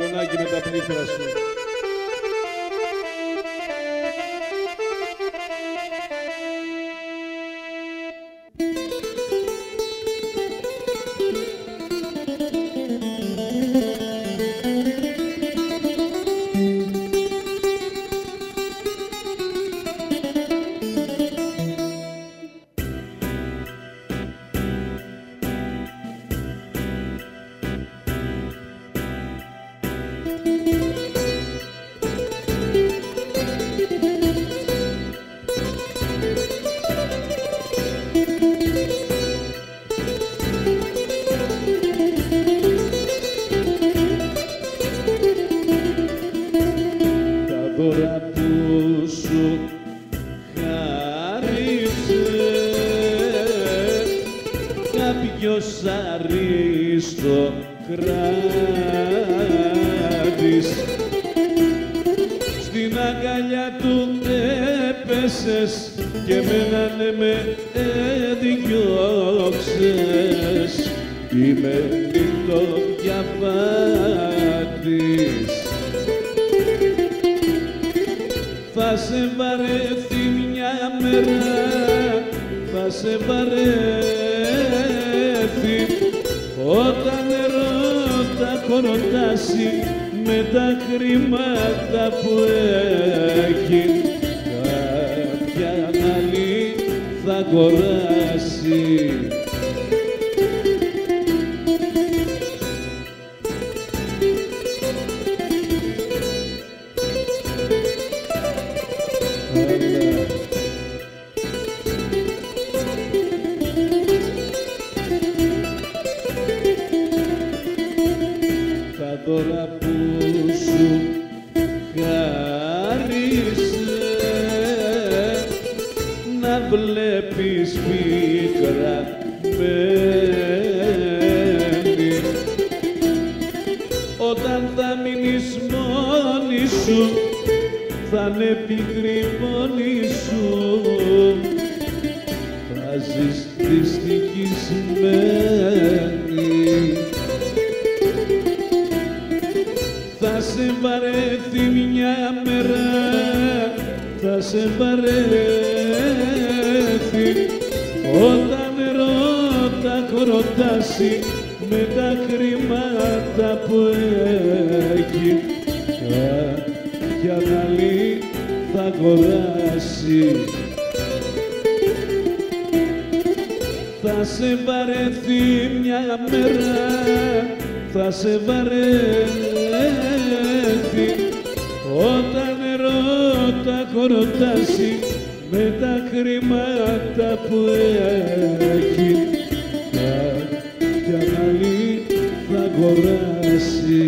Αντωνάκη, με τα πλήθρα σου. Τώρα που σου χάρισε κάποιος αριστοκράτης, στην αγκαλιά του έπεσες και εμένα ναι με έδιωξες. Είμαι νυχτοδιαβάτης, θα σε βαρεθεί μια μέρα, θα σε βαρεθεί όταν ερώτα κοροτάσει με τα χρήματα που έχει. Κάποια άλλη θα αγοράσει. Τα δώρα που σου χάρισε να βλέπεις πίκρα μπαίνει, όταν θα μείνεις μόνη σου θα είναι πικρή μόνη σου, θα ζεις δυστυχισμένη. Θα σε βαρεθεί μια μέρα, θα σε βαρεθεί όταν ερώτα κοροτάσει με τα χρήματα που έχει. Κάποια άλλη θα αγοράσει. Θα σε βαρεθεί μια μέρα, θα σε βαρεθεί όταν ερώτα κοροτάσει με τα χρήματα που έχει. Κάποια άλλη θα αγοράσει.